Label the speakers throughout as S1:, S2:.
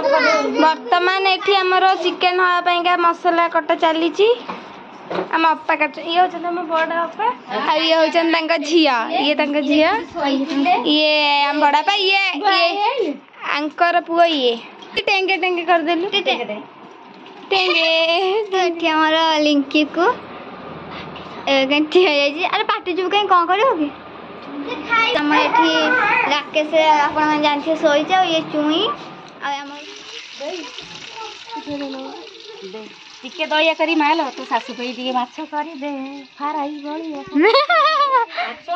S1: बर्तमान एठी हमर चिकन हवा पाइका मसला कटा चली आम अप्पा काट ये होचन हम बड़ अप्पा आ ये होचन तांका झिया ये तांका झिया ये हम बड़ा पा ये अंकर पुआ ये टेंगे टेंगे कर देलु टेंगे
S2: तो हमारा लिंकी को गंठी हो जाई अरे पार्टी जो कहीं कौन करियो कि हम एठी राकेश आपण मन जानथि सोई जाओ ये चुई आ हम
S1: टिके दया करी माल तो सासु पे टिके माछ करी दे फाराई गली माछ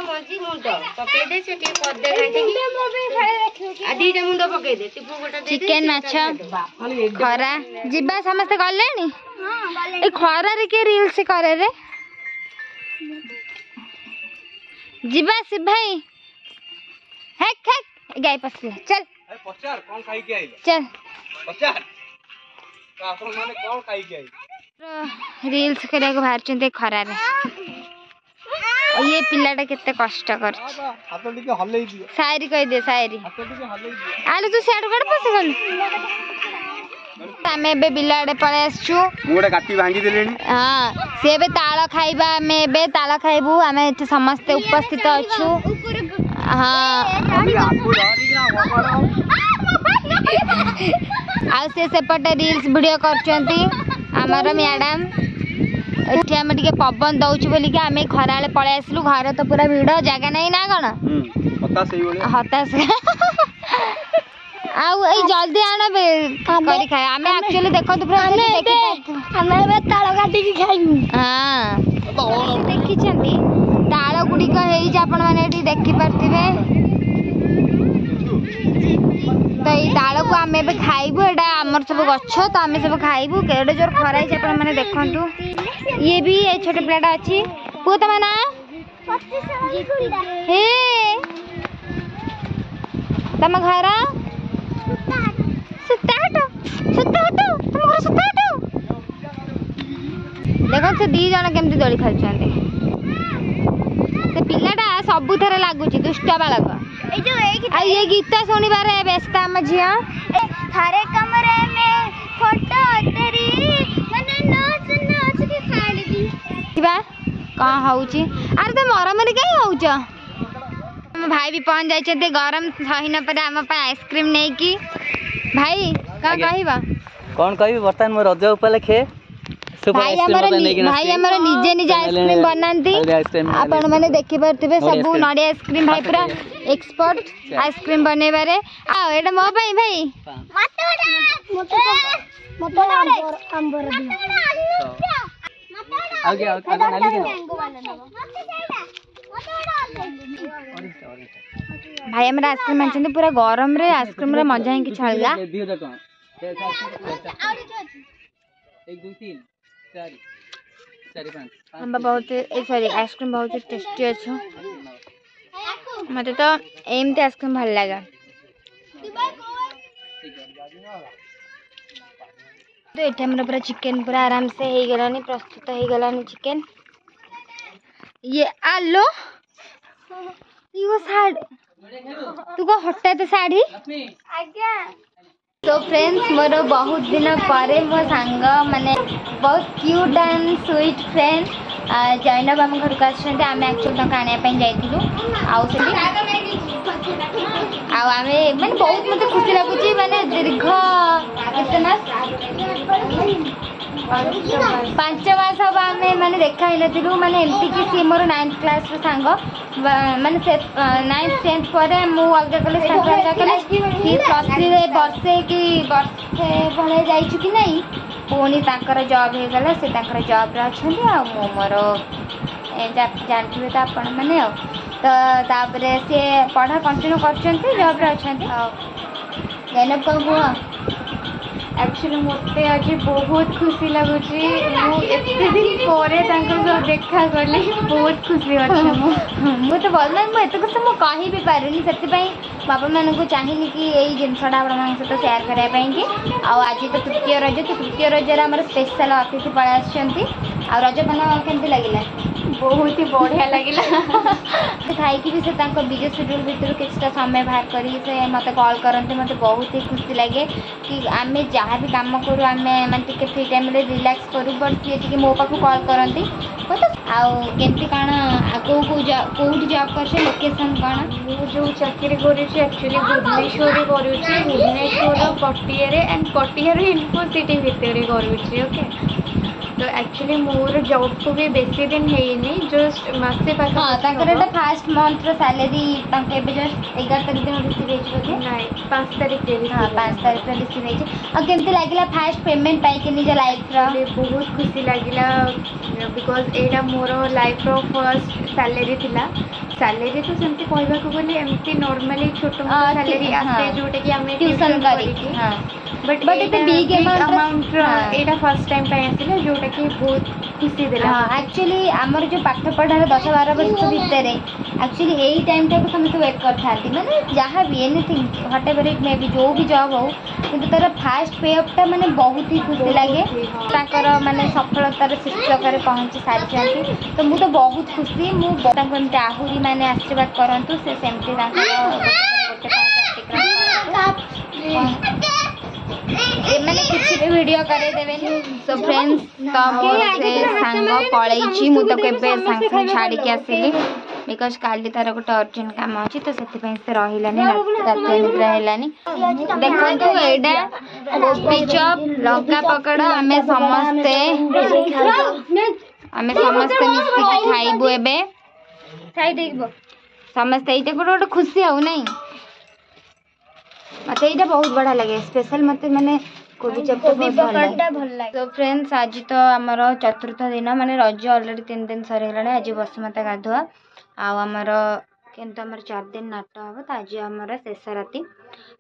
S1: मजी मुंड पके दे से टिके पद दे घाटे आ दीटा मुंड पके दे टिपु गोटा दे
S2: चिकन माछ खरा जिबा समस्त गलेनी हां गले ए खरा रे के रील से करे रे जिबा से भाई हैक हैक गाय पसले चल
S3: अरे पचार कौन खाई के आइलो
S2: चल
S3: पचार का आपण माने कौन खाई के आई
S2: रील्स करे को बाहर चंते खरा रे और ये पिल्लाटा केते कष्ट कर
S3: हाथ टिके हल्लेई दियो
S2: शायरी कह दे शायरी
S3: हाथ टिके हल्लेई दियो
S2: आले तू सियाड कोड पस गल आमे बे बिलाडे पळे आछू
S3: मोडे काटी भांगी देलेनी
S2: हां से बे ताळ खाइबा आमे बे ताळ खाइबू आमे एते समस्त उपस्थित अछु हां
S3: अभी आपको डरी ना वकड़ा
S2: आ से सेपटे रील्स वीडियो करचंती हमर मैडम एठी हम टिके पवन दउछु बोली के आमे खराले पळे आसलु घर तो पूरा भीड़ जगह नहीं ना कोन
S3: पता सही बोले
S2: हताश आउ ए जल्दी आना बे करी खाए आमे एक्चुअली देखो तो हमें बे ताଳ काटी की खाइबू हां देखि छंती ताଳ गुडी का हेई जे आपण माने एठी देखि परथिबे तो ये ताळ को आमे बे खाइबू एटा हमर सब गच्छ तो आमे सब खाइबू केडे जोर खराई जे आपण माने देखंतु ये भी ए छोटे प्लेट अछि को त माना 25 हे तम घर सुताटो तुम घर सुताटो देखो से दी जण केमती दोली खेलछन्ते से पिलाटा सबु थरे लागुची दुष्ट बालक ए जो ये गीत सुनिबार व्यस्त हम झिया थारे कमरे में फोटो तेरी मने नाच नाच के खाली दी किबा का होउची अरे तो मरमरी काई होउछ हम भाई भी पहुंच जाइछते गरम सहिना पर हम पे आइसक्रीम नै की भाई का कहिबा
S4: कौन कहि बर्तन में रज उपलक्षे
S2: भाई हमारा निजे निजे आइसक्रीम बनाती आपण माने देखि परथिबे सब नडिया आइसक्रीम भाई पूरा एक्सपर्ट आइसक्रीम बनेबारे आ एटा मो भाई भाई मोटोडा अंबर
S4: आगे आगे नाली
S2: भाई हमरा आइसक्रीम मानछन पूरा गरम रे आइसक्रीम रे मजा ही कि छळला
S4: 1 2 3 4 4 5
S2: हम बहुत सॉरी आइसक्रीम बहुत टेस्टी अच्छो मते तो एमते आइसक्रीम भल लागा तो एठे हमरा पूरा चिकन पूरा आराम से हे गलानी प्रस्तुत हे गलानी चिकन ये आलो यो साड़ी तू को हटा दे साड़ी आज्ञा तो फ्रेंड्स मोर बहुत दिन पर मो सांग माने बहुत cute and sweet friend Zainab आम घर को आसते आम एक्चुअली तक आने जाइलु आम मैंने बहुत मत खुशी लगुच माने दीर्घ पांच मास हम आम मैंने देखा ही नु माने एमती कि सी मोर 9th क्लास सांग माने 9th 10th पर मु अलग कॉलेज अलग कॉलेज कि +3 रे वर्षे कि वर्षे भले जाइछु कि नहीं पुणी ताकर जॉब हो गला से ताकर जॉब रे अछंती आ मो मोर जानथिबे त आपण माने तो तापरे से पढ़ा कंटिन्यू करछंती जॉब रे अछंती जैनब को हुआ एक्चुअली मते आज बहुत खुशी लगुच एते दिन पर सब देखा कली बहुत खुशी अच्छे मु तो बोल मुझे कुछ मु कहि भी पारुनी से बापा मान को चाहिए कि यही जिनसा आप सहित सेयार करने कि आज तो तृतीय रज आम स्पेशल अतिथि पलि आ रज पान केमती लगे
S1: बहुत ही बढ़िया लगिला
S2: थाई भी से बिजी शेड्यूल भितर किसी समय बाहर कर मत कॉल करते मत बहुत ही खुशी लगे कि आम जहाँ भी कम करूँ आम मानते फ्री टाइम रिलैक्स करूँ बट सी टी मो पाक कॉल करती आमती कौन कौटी जॉब कर लोकेशन कौन
S1: जो चाकरी करुँच एक्चुअली भुवनेश्वर भुवनेश्वर पटिया एंड पटिया यूनिवर्सिटी भितर करुँच ओके तो एक्चुअली मोर जॉब को भी बेसी दिन है जस्ट मसे पास
S2: हाँ फास्ट मंथ सैलरी जस्ट 11 तारीख दिन रिसीव होती
S1: नाई 5 तारीख
S2: हाँ 5 तारीख रिसीव होती केमती लगे फास्ट पेमेंट पाई निज लाइफ
S1: बहुत खुशी लगिला because Etah more life row first salary थिला सैलरी तो सेमती कहबाक गले एमती नॉर्मली छोट सैलरी आसे जोटा कि हमें
S2: ट्यूशन करी हां
S1: but Etah big amount Etah first time पाई आसिला जोटा कि बहुत खुशी देला
S2: एक्चुअली आमर जो पाठ पढ़ार 10-12 वर्ष भितर एक्चुअली यही टाइम टाइम समस्त वेट करते मैंने जहाँ भी anything what ever it may be जो भी जॉब हो कि तार फास्ट पे अपटा मैंने बहुत ही खुशी लगे माने सफलतार शीर्षक पहुँची सारी तो मुझे बहुत खुशी मुझे आहरी मैंने आशीर्वाद करूँ से सेमती मैंने कुछ भी वीडियो करे देवे सो फ्रेंड्स तो से सांग पलैची मुझे छाड़ी के आसिली बिकज काली तार गोटे अर्जेंट काम अच्छी तो से रही रात देखो एटा पिचअप लंका पकड़ आम समस्ते मिसिकी खाइबू एबे समस्ते ये गोटे खुशी आउ नहीं मत ये बहुत बढ़िया लगे स्पेशल मत माने कोबी चपटा भल लगे तो फ्रेंड्स आज तो आमर चतुर्थ दिन माने रज ऑलरेडी 3 दिन सरीगला आज बसुमता गाधुआ आमर किंतु आमर 4 दिन नाट हम तो आज आमर शेष राति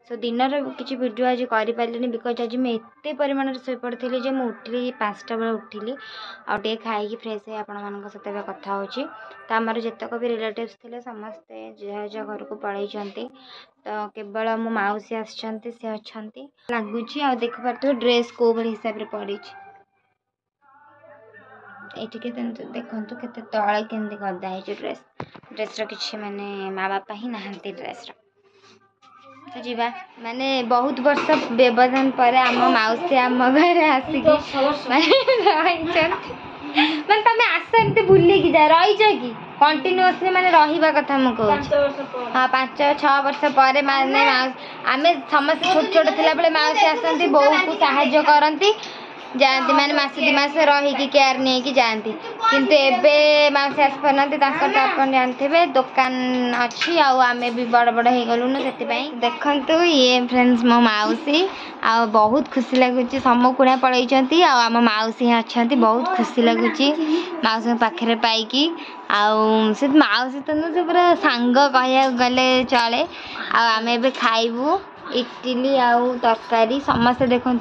S2: सो दिन किसी वीडियो आज करें बिकज आज मुझे एत परिमाण शो पड़ी जे मुझे उठिली 5टा बेले उठिली आगे खाई फ्रेश है आपण सहित कथा हो तो आमर जितक भी रिलेटिव्स थे समस्ते जहाँ जहाँ घर को पलैंती तो केवल मो मौसी आसछन्ती से अच्छा लगुच आ देख पारे ड्रेस को भाई हिसाब से पड़ी ये देखु के तले केमती गदा है ड्रेस किसी माने माँ बापा ही नहांती ड्रेस तो जीवा माने बहुत वर्ष व्यवधान पर आम मौसी आम घर आसिक माने तमें आस एमती बुलिकी जा रही कि कंटिन्यूअसली माने रहिबा कथा मु कहूँ हाँ 5-6 वर्ष पर माने आम समस्त छोट छोट थिला बेले मौसी आसती बो को साहाय्य करती जाती मैंने मास 2 मास रही केयर नहीं कि जाती किंतु एबे मौसी आस पारती आप जानते दुकान अच्छी आम भी बड़ बड़ हो गलुन से देखु ये फ्रेंड्स मो मौसी आ बहुत खुशी लगुच सम कुणा पलैंती आम मौसी अच्छा बहुत खुशी लगुच मौसी पाखे पाई से मौसी तो से पूरा सांग कह गले चले आम खाइबू इडली आउ तरकारी समस्ते देखु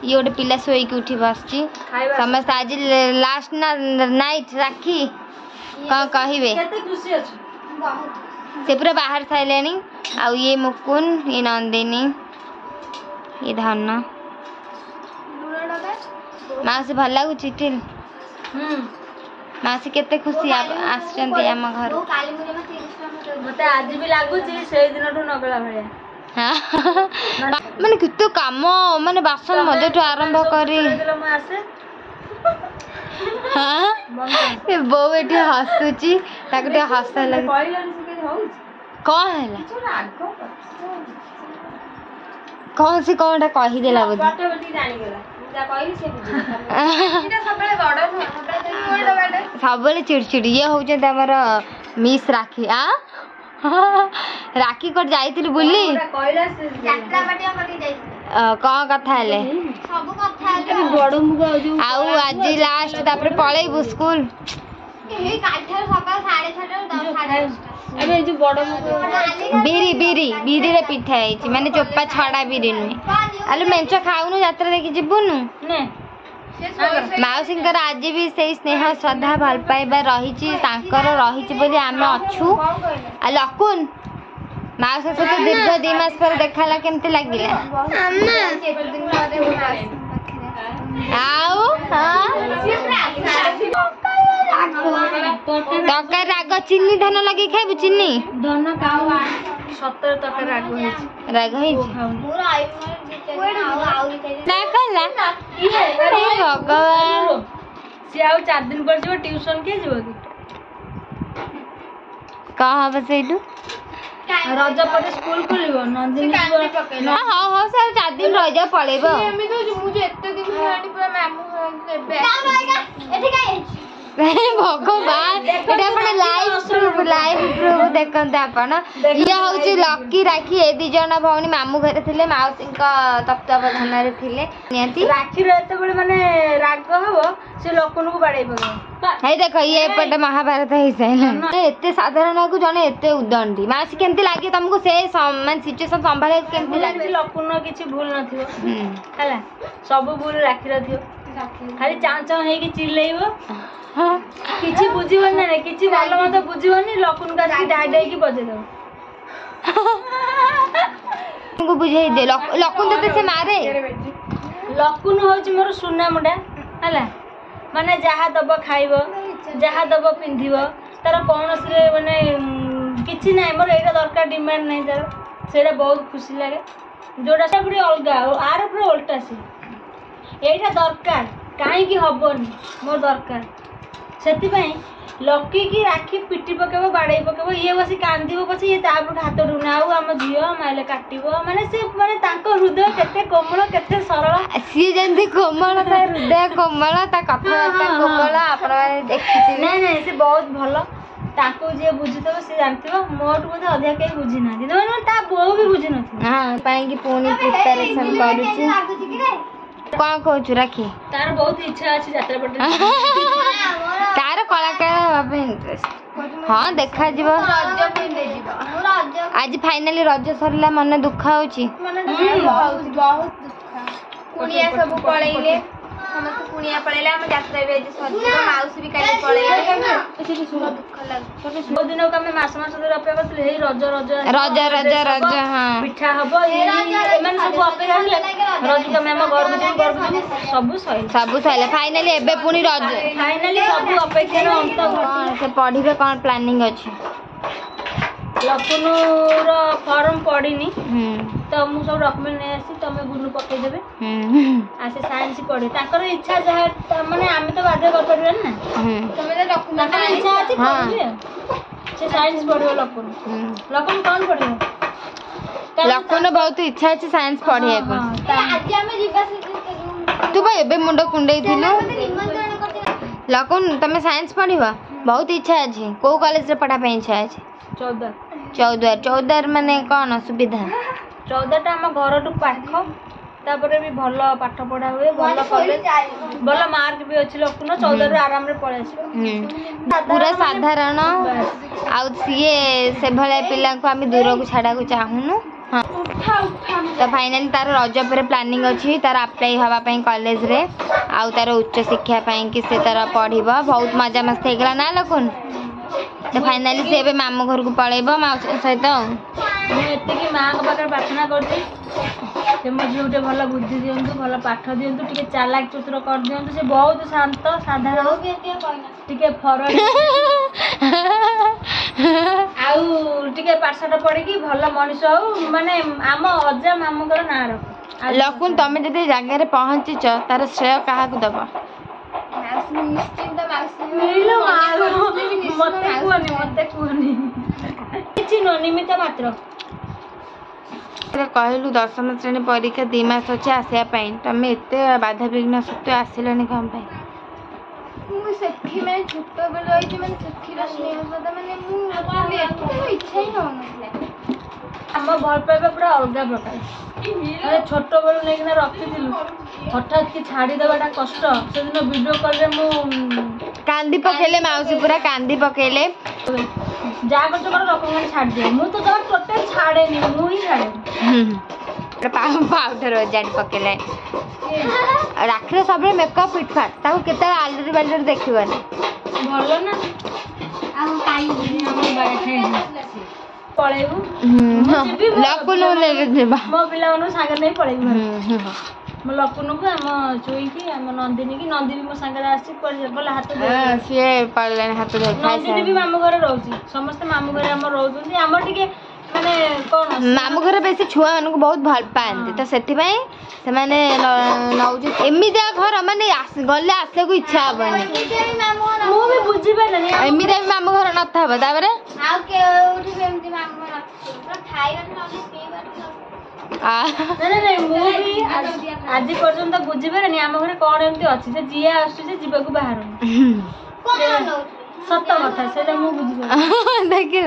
S2: ये गोटे पिला शोक उठी बस समस्त आज लास्ट नाइट राखी कौन कहे से पूरा बाहर सारे आ ये मुकुन ये नंदिनी ये धन मौसी भल लगुच मौसी केते खुशी आम घर
S1: मत आज भी लगुच से दिन नगला भाया
S2: माने कितो काम माने बासन मजे आरंभ करी बो ये हसुची हस लगे कौन है कौन सी कौन कहीदेला बोधे सब चिड़चिड़ ये हूँ मिस राखी आ राखी कर जाइथिलु बुली कौन कथा हेले आउ आज लास्ट तापर पळेबु स्कूल बिरी बिरी बिरी रे पिठा है माने चोपा छड़ा बिरी नुहे आलू मेंच खाऊनु यात्रा देखि जिबुनु मौसी आज भी से स्नेह श्रद्धा भल पाइबा रही बोली आम अच्छू आ लकुन मौसी सहित दीर्घ 2 मास पर देखा केमती लगे ଚିନି ଧାନ ଲଗେଇ ଖାଇବୁ ଚିନି
S1: ଧନ ଖାଉ 17 ତରକାରୀ
S2: ରାଗ ହେଇଛି ନା କହିଲା ଭଗବାନ
S1: ସିଏ ଆଉ 4 ଦିନ ପରେ ଯିବ ଟ୍ୟୁସନ କିଏ ଯିବ କି
S2: କଣ ହବ ସେଇଠୁ
S1: ରଜ ପରେ ସ୍କୁଲ ଖୋଲିବ ନନ୍ଦିନୀ
S2: ହଁ ସେ ଆଉ 4 ଦିନ ରହିଯାଉ ପଳେଇବ ଭଗବାନ ଏଟା ଆପଣ ଲାଇଭ ପ୍ରୁଫ ଦେଖନ୍ତୁ ଆପଣ ଇଏ ହଉଛି ଲକି ରାକ୍ଷୀ ଏ 2 ଜଣ ଭଉଣୀ ମାମୁଁ ଘରେ ଥିଲେ ମାଉସୀଙ୍କ ତତ୍ତ୍ୱାବଧାନରେ ଥିଲେ ନିହାତି
S1: ରାକ୍ଷୀର ଯେତେବେଳେ ମାନେ ରାଗ ହବ ସେ ଲୋକଙ୍କୁ ବାଡେଇ ପକେଇବ
S2: ହେଇ ଦେଖ ଇଏ ଏପଟେ ମହାଭାରତ ହେଇସାରିଲାଣି ଏତେ ସାଧାରଣ ଜଣେ ଏତେ ଉଦଣ୍ଡି ମାଉସୀ କେମିତି ଲାଗେ ତମକୁ ସେ ମାନେ ସିଚୁଏସନ ସମ୍ଭାଳିବାକୁ କେମିତି ଲାଗେ
S1: ଲୋକନ କିଛି ଭୁଲ ନଥିବ ହେଲା ସବୁ ଭୁଲ ରାକ୍ଷୀର ଥିବ ଖାଲି ଚାଁ ଚାଁ ହେଇକି ଚିଲେଇବ କିଛି ବୁଝିବନି ନା କିଛି ଭଲ ମତ ବୁଝିବନି ଲୋକଙ୍କୁ ଆସିକି ଡାଇ ଡାଇକି ବଜେଇଦବ
S2: ବୁଝେଇ ଦେ ଲକୁନ ତତେ ସେ ମାରେ
S1: ଲକୁନ ହଉଛି ମୋର ସୁନା ମୁଣ୍ଡା ହେଲା ମାନେ ଯାହା ଦବ ଖାଇବ ଯାହା ଦବ ପିନ୍ଧିବ ତାର କୌଣସି ମାନେ କିଛି ନାହିଁ ମୋର ଏଇଟା ଦରକାର ଡିମାଣ୍ଡ ନାହିଁ ତାର ସେଇଟା ବହୁତ ଖୁସି ଲାଗେ ଯୋଉଟା ସେ ପୁଣି ଅଲଗା ଆର ପୁରା ଓଲଟା ସେ ଏଇଟା ଦରକାର କାହିଁକି ହବନି ମୋର ଦରକାର ସେଥିପାଇଁ ଲକି କି ରାକ୍ଷୀ ପିଟି ପକେଇବ ବାଡେଇ ପକେଇବ ଇଏ ବସି କାନ୍ଦିବ ପଛେ ଇଏ ତାପରେ ହାତ ଡୁନା ଆଉ ଆମ ଝିଅ ମାଇଲେ କାଟିବ ମାନେ ସେ ମାନେ ତାଙ୍କ ହୃଦୟ କେତେ କୋମଳ କେତେ ସରଳ
S2: ସିଏ ଯେମିତି କୋମଳ ତା ହୃଦୟ କୋମଳ ତା କଥାବାର୍ତ୍ତା କୋମଳ ଆପଣ ମାନେ ଦେଖିଥିବେ
S1: ନାଇଁ ନାଇଁ ସେ ବହୁତ ଭଲ ତାକୁ ଯିଏ ବୁଝିଥିବ ସେ ଜାଣିଥିବ ମୋଠୁ ବୋଧେ ଅଧିକା କେହି ବୁଝି ନାହାନ୍ତି ମାନେ ତା ବୋଉ ବି ବୁଝି ନଥିବ
S2: ହଁ ପାଇଁକି ପୁଣି ପ୍ରିପାରେସନ କରୁଛି କଣ କହୁଛୁ ରାକ୍ଷୀ
S1: ତାର ବହୁତ ଇଚ୍ଛା ଅଛି ଯାତ୍ରା ପଟେ
S2: ତାର କଳାକାର ହେବା ପାଇଁ ଇଣ୍ଟରେଷ୍ଟ ହଁ ଦେଖାଯିବ ଆଜି ଫାଇନାଲି ରଜ ସରିଲା ମନ ଦୁଃଖ ହଉଛି
S1: କୁଣିଆ ସବୁ ପଳେଇଲେ ସମସ୍ତେ କୁଣିଆ ପଳେଇଲେ ଆମ ଯାତ୍ରା ବି ଆଜି ସରିଯିବ ମାଉସୀ ବି କାଲି ପଳେଇଲେ ଦୁଃଖ ଲାଗୁଛି ବହୁତ ଦିନକୁ ଆମେ ମାସ ଧରି ଅପେକ୍ଷା କରିଥିଲେ ଏଇ ରଜ
S2: ହଁ
S1: ପିଠା ହବ ଏମାନେ ସବୁ ଅପେକ୍ଷା ଥିଲେ ରଜକୁ ଆମେ ଆମ ଘରକୁ ଯିବୁ ସବୁ ସଇଲା
S2: ଫାଇନାଲି ଏବେ ପୁଣି ରଜ
S1: ଫାଇନାଲି ସବୁ ଅପେକ୍ଷାର ଅନ୍ତ
S2: ସେ ପଢିବେ କଣ ପ୍ଲାନିଂ ଅଛି
S1: ଲକୁନୁର ଫର୍ମ ପଡ଼ିନି ତ ମୁଁ ସବୁ ଡକ୍ୟୁମେଣ୍ଟ ନେଇ ଆସିଛି ତମେ ଗୁରୁ ପକେଇଦେବେ ଆଉ ସେ ସାଇନ୍ସ ପଢେ ତାଙ୍କର ଇଚ୍ଛା ଯାହା ମାନେ ଆମେ ତ ବାଧ୍ୟ କରିପାରିବାନି ନା ତାଙ୍କର ଇଚ୍ଛା ଅଛି ପଢିବେ ସେ ସାଇନ୍ସ ପଢିବ ଲକୁନ କଣ ପଢିବ
S2: ଲକୁନ ବହୁତ ଇଚ୍ଛା ଅଛି ସାଇନ୍ସ ପଢିବାକୁ ତୁ ବା ଏବେ ମୁଣ୍ଡ କୁଣ୍ଡେଇଥିଲୁ ଲକୁନ ତମେ ସାଇନ୍ସ ପଢିବ ବହୁତ ଇଚ୍ଛା ଅଛି କୋଉ କଲେଜରେ ପଢା ପାଇଁ ଇଚ୍ଛା ଅଛି ଚୌଦ୍ୱାର ମାନେ କଣ ସୁବିଧା
S1: ଚୌଦ୍ୱାରଟା ଆମ ଘରଠୁ ପାଖ ତାପରେ ବି ଭଲ ପାଠ ପଢା ହୁଏ ଭଲ କଲେଜ ଭଲ ମାର୍କ ବି ଅଛି ଲକୁନ ଚୌଦ୍ୱାରରୁ ଆରାମରେ ପଳେଇ ଆସିବ
S2: ପୁରା ସାଧାରଣ ଆଉ ସିଏ ସେଭଳିଆ ପିଲାଙ୍କୁ ଆମେ ଦୂରକୁ ଛାଡିବାକୁ ଚାହୁଁନୁ ହଁ ତ ଫାଇନାଲି ତାର ରଜ ପରେ ପ୍ଲାନିଂ ଅଛି ତାର ଆପ୍ଲାଇ ହେବା ପାଇଁ କଲେଜରେ ଆଉ ତାର ଉଚ୍ଚ ଶିକ୍ଷା ପାଇଁ କି ସେ ତାର ପଢିବ ବହୁତ ମଜାମସ୍ତି ହେଇଗଲା ନା ଲକୁନ ତ ଫାଇନାଲି ସେ ଏବେ ମାମୁଁ ଘରକୁ ପଳେଇବ ମାଉସୀ ସହିତ
S1: ମୁଁ ଏତିକି ମାଆଙ୍କ ପାଖରେ ପ୍ରାର୍ଥନା କରୁଛି ସେ ମୋ ଝିଅ ଗୋଟେ ଭଲ ବୁଦ୍ଧି ଦିଅନ୍ତୁ ଭଲ ପାଠ ଦିଅନ୍ତୁ ଟିକେ ଚାଲାକ ଚତୁର କରିଦିଅନ୍ତୁ ସେ ବହୁତ ଶାନ୍ତ ସାଧାରଣ ଟିକେ ଫରକ ଆଉ ଟିକେ ପାଠଶାଠ ପଢିକି ଭଲ ମଣିଷ ହଉ ମାନେ ଆମ ଅଜା ମାମୁଙ୍କର ନାଁ ରଖ
S2: ଲକୁନ ତମେ ଯଦି ଜାଗାରେ ପହଞ୍ଚିଛ ତାର ଶ୍ରେୟ କାହାକୁ ଦବ
S1: ମତେ କୁହନି କିଛି ନୁହଁ ନିମିତ୍ତ ମାତ୍ର
S2: କହିଲୁ 10ମ ଶ୍ରେଣୀ ପରୀକ୍ଷା 2 ମାସ ଅଛି ଆସିବା ପାଇଁ ତମେ ଏତେ ବାଧାବିଘ୍ନ ସତ୍ତ୍ୱେ ଆସିଲନି କଣ ପାଇଁ
S1: ମୁଁ ସେଠି ମାନେ ଛୋଟବେଳେ ରହିଛି ମାନେ ସେଠିର ସ୍ନେହ ସଦା ମାନେ ମୁଁ ଇଚ୍ଛା ହିଁ ହଉନଥିଲା ଆମ ଭଲ ପାଇବା ପୁରା ଅଲଗା ପ୍ରକାର ମାନେ ଛୋଟବେଳୁ ନେଇକିନା ରଖିଥିଲୁ ହଠାତ୍ କି ଛାଡ଼ିଦେବାଟା କଷ୍ଟ ସେଦିନ ଭିଡ଼ିଓ କଲରେ ମୁଁ
S2: କାନ୍ଦି ପକେଇଲେ ମାଉସୀ ପୁରା କାନ୍ଦି ପକେଇଲେ
S1: ଯାହା କରୁଛ କର ଲୋକମାନେ ଛାଡ଼ିଦିଏ ମୁଁ ତ ଜମା ଟୋଟାଲ ଛାଡ଼େନି ମୁଁ ହିଁ ଛାଡ଼େନି
S2: ପାଉଡର ଓଜାଡ଼ି ପକେଇଲେ ରାକ୍ଷୀର ସବୁବେଳେ ମେକଅପ୍ ଫିଟଫାଟ ତାକୁ କେତେବେଳେ ଆଲୁରି ବାଲୁରି ଦେଖିବନି
S1: ଭଲ ନା ପଳେଇବୁ
S2: ଲକୁନ ନେବେ ଯିବା
S1: ମୋ ପିଲାମାନଙ୍କୁ ସାଙ୍ଗରେ ନେଇ ପଳେଇବୁ
S5: ମୋ ଲପୁନକୁ ଆମ ଚୁଇକି ଆମ ନନ୍ଦିନୀ କି ନନ୍ଦିନୀ ମୋ ସାଙ୍ଗରେ ଆସିଛି ଗଲା ହାତ
S1: ସିଏ ପଳେଇଲାଣି ହାତ ଧରି
S5: ନନ୍ଦିନୀ ବି ମାମୁଁ ଘରେ ରହୁଛି ସମସ୍ତେ ମାମୁଁ ଘରେ ଆମର ରହୁଛନ୍ତି ଆମର ଟିକେ ମାନେ କଣ
S1: ମାମୁଁ ଘରେ ବେଶୀ ଛୁଆମାନଙ୍କୁ ବହୁତ ଭଲ ପାଆନ୍ତି ତ ସେଥିପାଇଁ ସେମାନେ ନଉଛନ୍ତି ଏମିତିଆ ଘର ମାନେ ଗଲେ ଆସିବାକୁ ଇଚ୍ଛା ହବନି
S5: ମୁଁ ବି ବୁଝିପାରିଲିନି
S1: ଏମିତିଆ ବି ମାମୁଁ ଘର ନଥିବ ତାପରେ
S2: ଆଉ କେଉଠି ବି ଏମିତି ମାମୁଁ ଘର ଅଛି ପୁରା ଖାଇବାଠୁ ନହେଲେ ପିଇବାଠୁ
S5: ନାଇଁ ମୁଁ ବି ଆଜି ପର୍ଯ୍ୟନ୍ତ ବୁଝିପାରିନି ଆମ ଘରେ କଣ ଏମିତି ଅଛି ଯେ ଯିଏ ଆସୁଛି ଯେ ଯିବାକୁ ବାହାରୁନି ସତ କଥା ସେଇଟା ମୁଁ ବୁଝିପାରିନି
S1: ଦେଖିଲ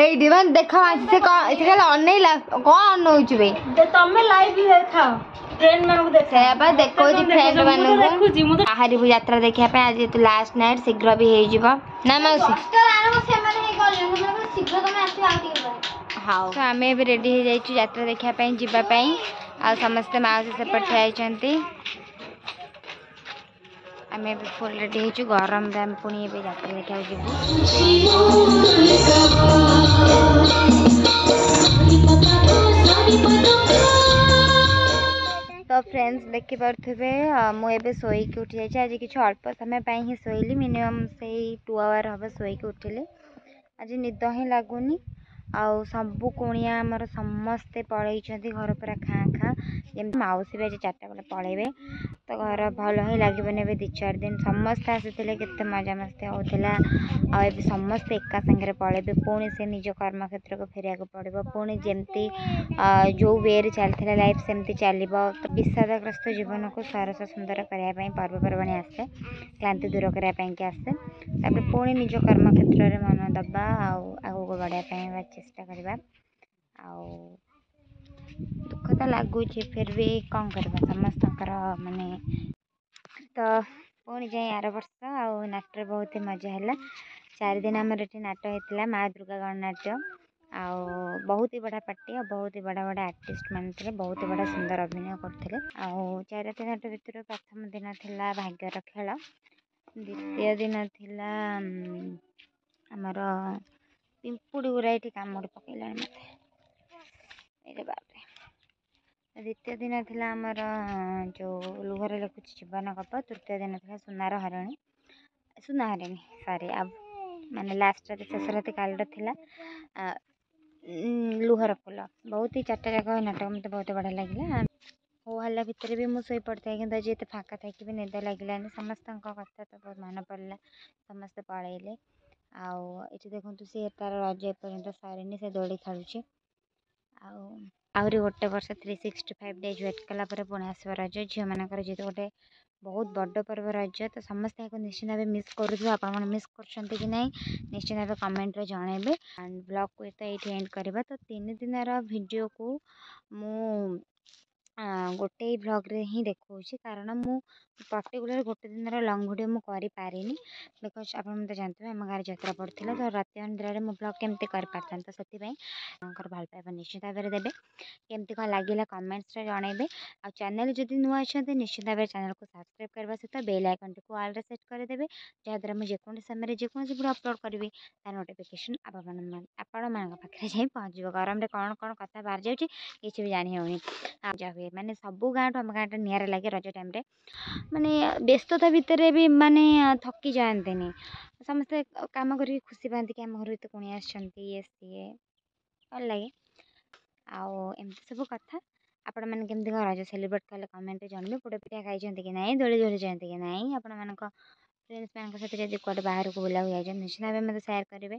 S1: ଏଇଠି ମାନେ ଦେଖ ସେ ଖାଲି ଅନେଇଲା କଣ ଅନଉଛୁ ବେ
S5: ତମେ ଲାଇଭ୍ ଦେଖାଅ ଫ୍ରେଣ୍ଡ ମାନଙ୍କୁ
S1: ଦେଖ ଦେଖଉଛି ଫ୍ରେଣ୍ଡ ମାନଙ୍କୁ ବାହାରିବୁ ଯାତ୍ରା ଦେଖିବା ପାଇଁ ଆଜି ଯେହେତୁ ଲାଷ୍ଟ ନାଇଟ୍ ଶୀଘ୍ର ବି ହେଇଯିବ ନା ମାଉସୀ ହଉ ତ ଆମେ ଏବେ ରେଡି ହେଇଯାଇଛୁ ଯାତ୍ରା ଦେଖିବା ପାଇଁ ଯିବା ପାଇଁ ଆଉ ସମସ୍ତେ ମାଉସୀ ସେପଟେ ଠିଆ ହେଇଛନ୍ତି ଆମେ ଏବେ ଫୁଲ୍ ରେଡି ହେଇଛୁ ଗରମରେ ଆମେ ପୁଣି ଏବେ ଯାତ୍ରା ଦେଖିବାକୁ ଯିବୁ तो फ्रेंड्स देखिपे मुझे शोक उठी जाइए आज कि अल्प समय ही शोली मिनिमम से 2 आवर हम शोक उठिले आज निद ही लगुनि आउ सबू कुणिया आमर समस्ते पलि घर पूरा खाँ खाँ जमी मौसी भी आज 4टा बेले पलैबे तो घर भल ही लगे 2-4 दिन समस्ते आसते केते मजा मस्ती होता आए समस्ते एका सागर पलैबे पुणी से निज कर्मक्षेत्र को फेरिया पड़ो पुणी जमती जो वे चलता लाइफ सेमती चलो तो विषादग्रस्त जीवन को सरस सुंदर करने पर्वपर्वाणी आसे क्लांति दूर करने आसे तापर पुणी निज कर्मक्षेत्र में मन दबा आगू बढ़ाई चेष्टा करवा दुख तो लगुच फिर भी कौन करवा समस्त माने तो पुणी जाए आर वर्ष नाट बहुत ही मजा है 4 दिन आमर ये नाट होता माँ दुर्गा गणनाट्य आउ बहुत ही बड़ा पार्टी और बहुत ही बड़ा बड़ा आर्टिस्ट मानते बहुत ही बड़ा सुंदर अभिनय करते 4 नाट भर प्रथम दिन थिला भाग्यर खेल द्वितीय दिन थिला आमर पिंपुड़ी गुरा ये कामुड़ पकड़ा मत द्वितीय दिन थिला आमर जो लुहर लिखुची जीवन गप तृतीय दिन थिला सुनार हरिणी सॉरी अब माने लास्ट शेष राति काल थिला लुहर फुल बहुत ही 4टा जाक नाटक मत बहुत बढ़िया लगे हो हल्ला भितर भी मुझे पड़ता है कि ये फाँका थी भी निद लगे समस्त कथा तो बहुत मन पड़ा समस्ते पलैले आउ देखु सी तार रज एपर्यंत सरी से दोड़ी खेलुची आहरी गोटे वर्ष 365 डेज वेट कला पुणी आसो रज झील मानकर जी गोटे बहुत बड़ पर्व रज तो समस्ते निश्चित भाव मिस करूँ आप मिस कर निश्चित भाव कमेंट रे जनइबे एंड ब्लॉग को तो ये एंड करवा तो 3 दिन वीडियो को मु गोटे ब्लॉग रे ही देखा कारण मु पर्टिकुलर गोटे दिन लंग वीडियो मुझे पारिनी बिकज आप जानते हैं आम गाँव यात्रा पड़ता तो राति अंधेर मो ब्लॉग केमती कर पार्ता तो से भल पाइबा निश्चित भाव देवे केमती कौन लगे कमेंट्स जनइबे आ चैनल जदि नुआ अच्छा निश्चित भाव चैनल को सब्सक्राइब करने सहित बेल आइकन टी ऑल रे सेट करदेवे जहाँद्वारा मुझे समय जेकोसी वीडियो अपलोड करी तार नोटिफिकेशन आपण मान पाखे जाए पहुँच गरम में कौन कौन कथा बाहर जाऊँगी किसी भी जानी होनी मजा हुए माने सबू गाँव आम गाँव निरा लगे रज टाइम माने व्यस्तता भितर भी माने थकी जाते समस्ते काम करके खुशी पाती कि आम घर तो कुणी आसछंती ये सी भल लगे आमती सब कथा आपण मैंने केमती रज सेलिब्रेट कले कमेंट जानवे पोड़ पिठा खाई कि ना दोली झोली जाती कि ना आपण फ्रेंड्स मान सहित जब कौटे बाहर को बुला जाए निश्चित भाव मतलब सेयार करेंगे।